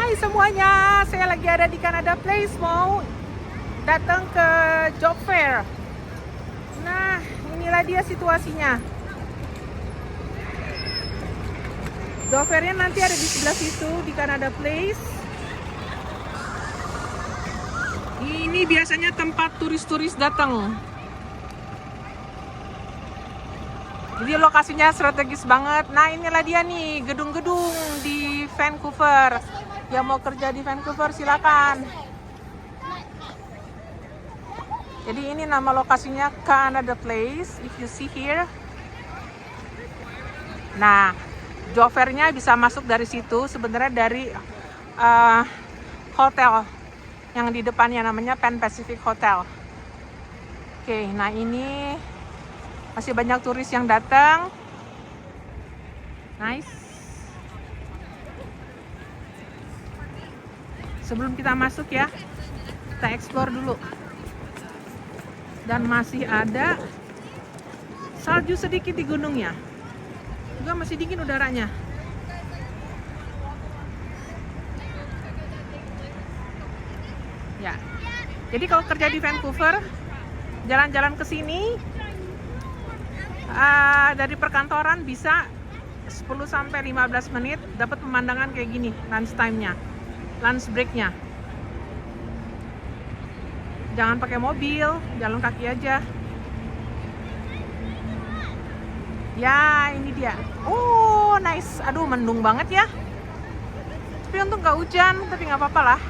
Hai semuanya, saya lagi ada di Canada Place, mau datang ke job fair. Nah, inilah dia situasinya. Job fairnya nanti ada di sebelah situ, di Canada Place. Ini biasanya tempat turis-turis datang. Jadi lokasinya strategis banget. Nah, inilah dia nih, gedung-gedung di Vancouver. Yang mau kerja di Vancouver silakan. Jadi ini nama lokasinya Canada Place, if you see here. Nah, job fair-nya bisa masuk dari situ, sebenarnya dari hotel yang di depannya namanya Pan Pacific Hotel. Oke, nah ini masih banyak turis yang datang. Nice. Sebelum kita masuk ya, kita explore dulu. Dan masih ada salju sedikit di gunungnya. Juga masih dingin udaranya. Ya. Jadi kalau kerja di Vancouver, jalan-jalan ke sini dari perkantoran bisa 10-15 menit dapat pemandangan kayak gini, lunch time-nya, lunch break-nya. Jangan pakai mobil, jalan kaki aja. Ya, ini dia. Oh, nice. Aduh, mendung banget ya. Tapi untung nggak hujan, tapi nggak apa-apa lah.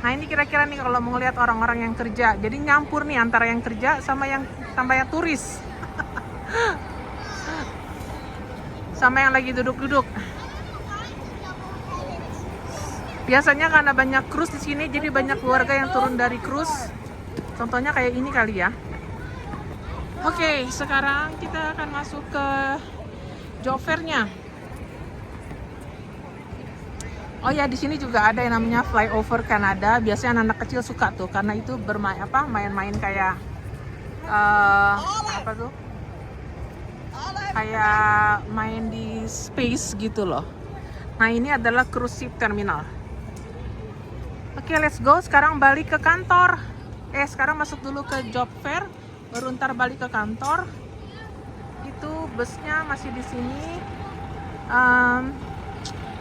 Nah, ini kira-kira nih kalau mau ngeliat orang-orang yang kerja. Jadi nyampur nih antara yang kerja sama yang turis. Sama yang lagi duduk-duduk. Biasanya karena banyak cruise di sini, jadi banyak keluarga yang turun dari cruise. Contohnya kayak ini kali ya. Oke, sekarang kita akan masuk ke job fair-nya. Oh ya, di sini juga ada yang namanya Flyover Canada. Biasanya anak-anak kecil suka tuh, karena itu main-main kayak apa tuh? Kayak main di space gitu loh. Nah, ini adalah cruise ship terminal. Oke, let's go. Sekarang balik ke kantor. Sekarang masuk dulu ke job fair, baru ntar balik ke kantor. Itu busnya masih di sini.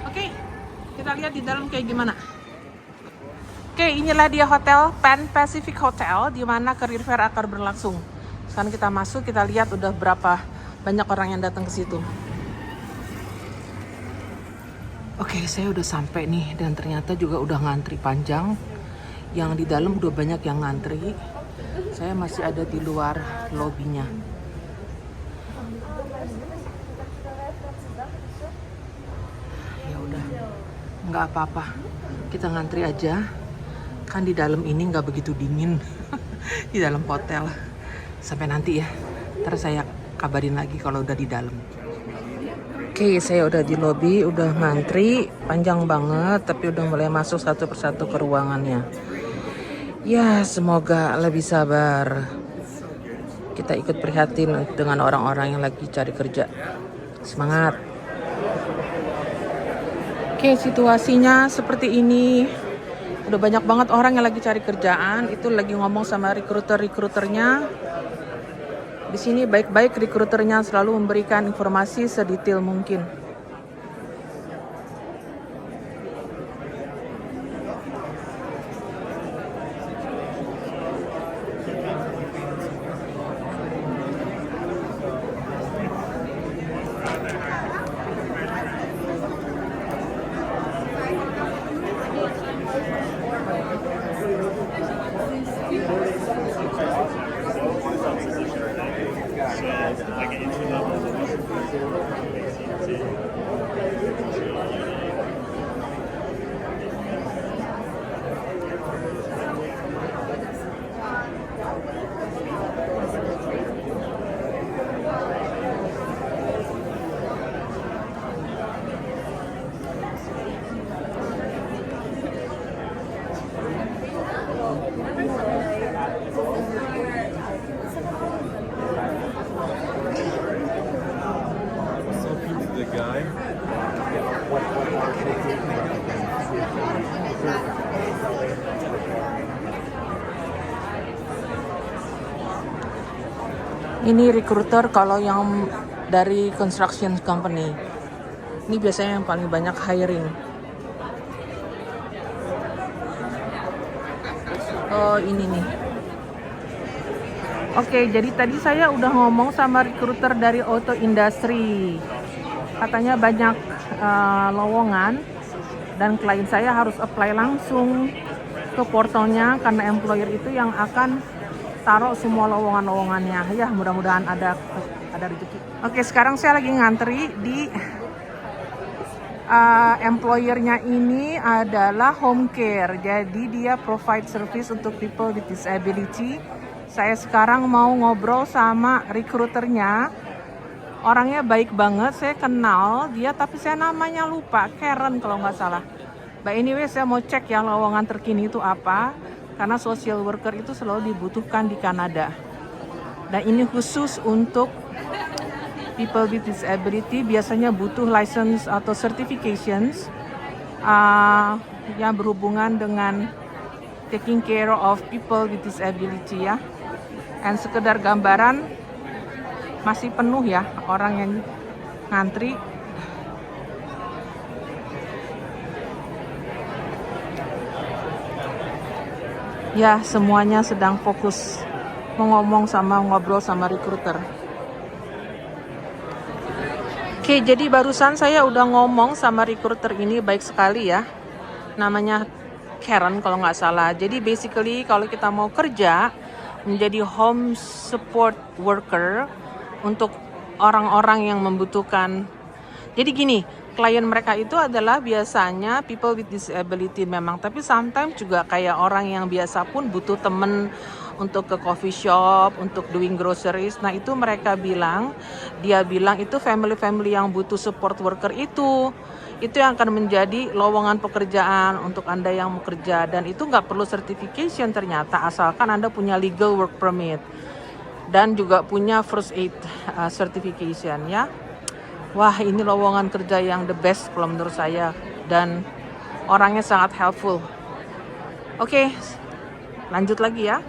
Oke, kita lihat di dalam kayak gimana. Oke, inilah dia hotel Pan Pacific Hotel, di mana career fair akan berlangsung. Sekarang kita masuk, kita lihat udah berapa banyak orang yang datang ke situ. Oke, saya udah sampai nih, dan ternyata juga udah ngantri panjang. Yang di dalam udah banyak yang ngantri. Saya masih ada di luar lobbynya. Ya udah, nggak apa-apa. Kita ngantri aja. Kan di dalam ini nggak begitu dingin. Di dalam hotel. Sampai nanti ya. Ntar saya kabarin lagi kalau udah di dalam. Oke, saya udah di lobby, udah ngantri, panjang banget, tapi udah mulai masuk satu persatu ke ruangannya. Ya, semoga lebih sabar. Kita ikut prihatin dengan orang-orang yang lagi cari kerja. Semangat. Oke, situasinya seperti ini. Udah banyak banget orang yang lagi cari kerjaan, itu lagi ngomong sama rekruternya. Di sini baik-baik rekruternya selalu memberikan informasi sedetail mungkin. Ini recruiter kalau yang dari construction company. Ini biasanya yang paling banyak hiring. Oh, ini nih. Oke, jadi tadi saya udah ngomong sama recruiter dari auto industry. Katanya banyak lowongan dan klien saya harus apply langsung ke portalnya karena employer itu yang akan taruh semua lowongan-lowongannya. Ya, mudah-mudahan ada rezeki. Oke, sekarang saya lagi ngantri di employernya ini adalah home care. Jadi dia provide service untuk people with disability. Saya sekarang mau ngobrol sama recruiternya. Orangnya baik banget, saya kenal dia tapi saya namanya lupa, Karen kalau nggak salah. But anyway, saya mau cek ya lowongan terkini itu apa. Karena social worker itu selalu dibutuhkan di Kanada. Dan ini khusus untuk people with disability, biasanya butuh license atau certifications yang berhubungan dengan taking care of people with disability ya. Dan sekedar gambaran, masih penuh ya orang yang ngantri. Ya, semuanya sedang fokus ngobrol sama recruiter. Oke, jadi barusan saya udah ngomong sama recruiter ini, baik sekali ya. Namanya Karen kalau nggak salah. Jadi basically kalau kita mau kerja menjadi home support worker untuk orang-orang yang membutuhkan. Jadi gini, klien mereka itu adalah biasanya people with disability memang, tapi sometimes juga kayak orang yang biasa pun butuh temen untuk ke coffee shop, untuk doing groceries. Nah itu dia bilang itu family-family yang butuh support worker itu yang akan menjadi lowongan pekerjaan untuk Anda yang mau kerja. Dan itu nggak perlu certification ternyata, asalkan Anda punya legal work permit dan juga punya first aid certification ya. Wah, ini lowongan kerja yang the best kalau menurut saya, dan orangnya sangat helpful. Oke, lanjut lagi ya.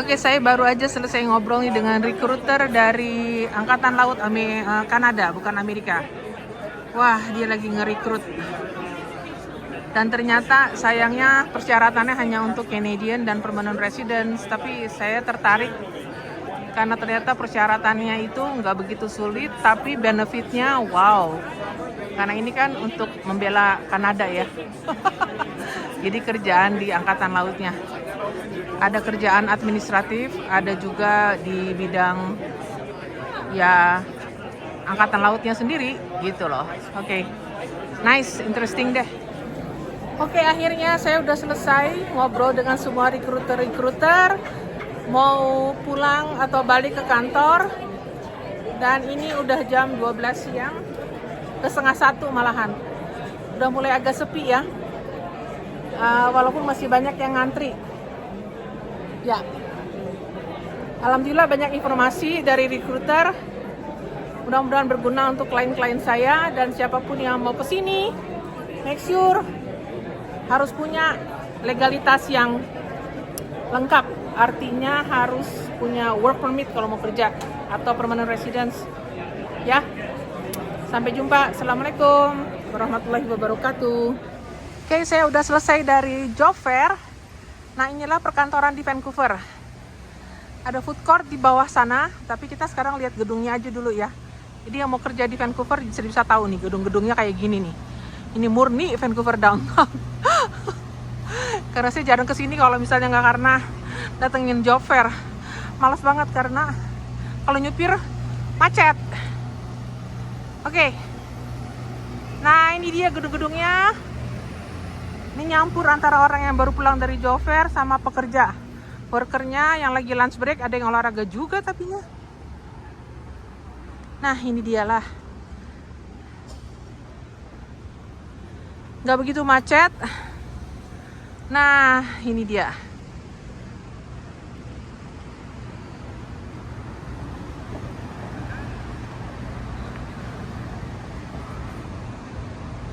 Oke, saya baru aja selesai ngobrol nih dengan recruiter dari Angkatan Laut Kanada, bukan Amerika. Wah, dia lagi nge-recruit. Dan ternyata sayangnya persyaratannya hanya untuk Canadian dan permanent residence, tapi saya tertarik karena ternyata persyaratannya itu nggak begitu sulit, tapi benefitnya wow. Karena ini kan untuk membela Kanada ya. Jadi kerjaan di Angkatan Lautnya. Ada kerjaan administratif, ada juga di bidang ya Angkatan Lautnya sendiri gitu loh. Oke. Nice, interesting deh. Oke, akhirnya saya udah selesai ngobrol dengan semua recruiter. Mau pulang atau balik ke kantor. Dan ini udah jam 12 siang. Ke setengah 1 malahan. Udah mulai agak sepi ya. Walaupun masih banyak yang ngantri. Ya. Alhamdulillah banyak informasi dari recruiter. Mudah-mudahan berguna untuk klien-klien saya dan siapapun yang mau kesini. Make sure harus punya legalitas yang lengkap. Artinya harus punya work permit kalau mau kerja atau permanent residence. Ya. Sampai jumpa. Assalamualaikum warahmatullahi wabarakatuh. Oke, saya udah selesai dari job fair. Nah, inilah perkantoran di Vancouver. Ada food court di bawah sana, tapi kita sekarang lihat gedungnya aja dulu ya. Jadi yang mau kerja di Vancouver bisa tahu nih gedung-gedungnya kayak gini nih. Ini murni Vancouver downtown. Karena saya jarang kesini kalau misalnya nggak karena datengin job fair. Males banget karena kalau nyupir macet. Oke. Nah ini dia gedung-gedungnya. Ini nyampur antara orang yang baru pulang dari job fair sama pekerja. Workernya yang lagi lunch break, ada yang olahraga juga tapinya. Nah ini dialah. Nggak begitu macet. Nah ini dia.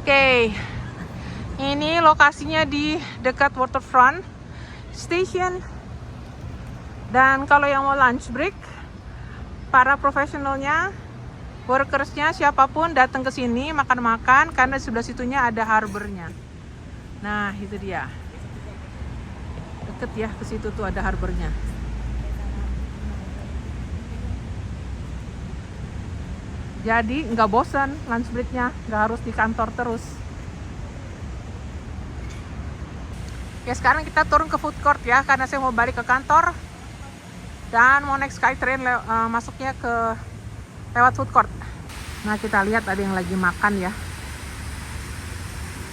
Oke. Ini lokasinya di dekat waterfront station. Dan kalau yang mau lunch break, para profesionalnya, workersnya, siapapun datang ke sini makan-makan karena di sebelah situnya ada harbornya. Nah, itu dia. Deket ya ke situ tuh ada harbornya. Jadi nggak bosan lunch breaknya, nggak harus di kantor terus. Ya sekarang kita turun ke food court ya, karena saya mau balik ke kantor dan mau naik Skytrain masuknya ke lewat food court. Nah kita lihat ada yang lagi makan ya.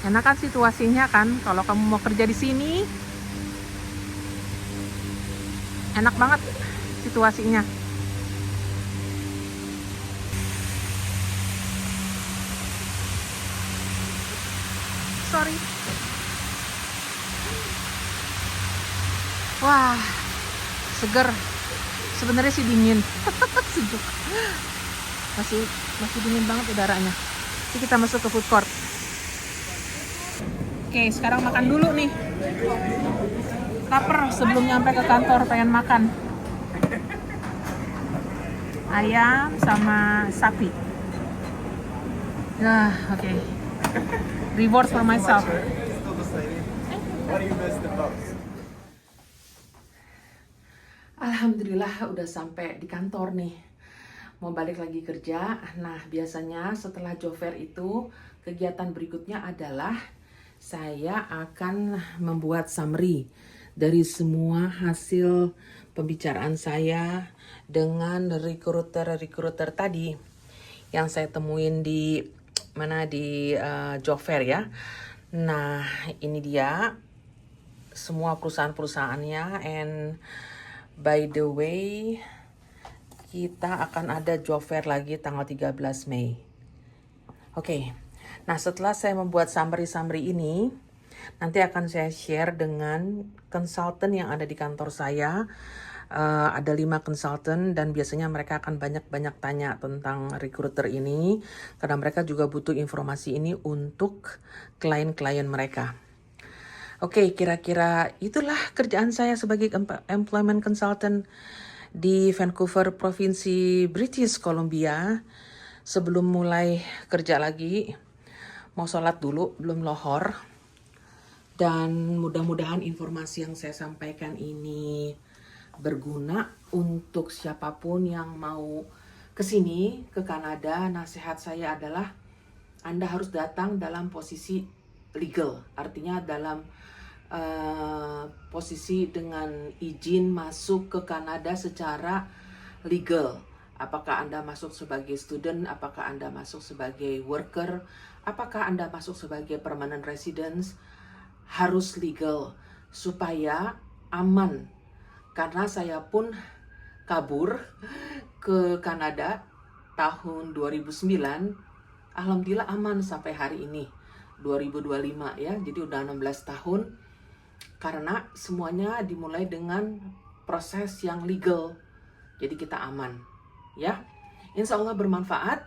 Enak kan situasinya kan, kalau kamu mau kerja di sini, enak banget situasinya. Sorry. Wah, seger. Sebenarnya sih dingin. Sejuk. Masih dingin banget udaranya. Jadi kita masuk ke food court. Oke, sekarang makan dulu nih. Lapar sebelum nyampe ke kantor, pengen makan. Ayam sama sapi. Nah, oke. Reward for myself. Alhamdulillah udah sampai di kantor nih. Mau balik lagi kerja. Nah, biasanya setelah job fair itu, kegiatan berikutnya adalah saya akan membuat summary dari semua hasil pembicaraan saya dengan recruiter tadi yang saya temuin di job fair ya. Nah, ini dia semua perusahaan-perusahaannya, and by the way, kita akan ada job fair lagi tanggal 13 Mei. Oke. Nah, setelah saya membuat summary ini, nanti akan saya share dengan konsultan yang ada di kantor saya. Ada 5 konsultan dan biasanya mereka akan banyak tanya tentang recruiter ini karena mereka juga butuh informasi ini untuk klien-klien mereka. Oke, kira-kira itulah kerjaan saya sebagai employment consultant di Vancouver, Provinsi British Columbia. Sebelum mulai kerja lagi, mau sholat dulu, belum lohor. Dan mudah-mudahan informasi yang saya sampaikan ini berguna untuk siapapun yang mau kesini, ke Kanada. Nasihat saya adalah Anda harus datang dalam posisi legal, artinya dalam posisi dengan izin masuk ke Kanada secara legal. Apakah Anda masuk sebagai student, apakah Anda masuk sebagai worker, apakah Anda masuk sebagai permanent residence, harus legal supaya aman. Karena saya pun kabur ke Kanada tahun 2009, alhamdulillah aman sampai hari ini 2025 ya, jadi udah 16 tahun. Karena semuanya dimulai dengan proses yang legal, jadi kita aman ya. Insya Allah bermanfaat.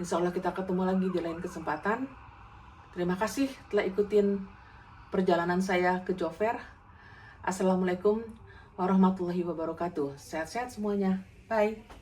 Insya Allah kita ketemu lagi di lain kesempatan. Terima kasih telah ikutin perjalanan saya ke job fair. Assalamualaikum warahmatullahi wabarakatuh. Sehat-sehat semuanya. Bye.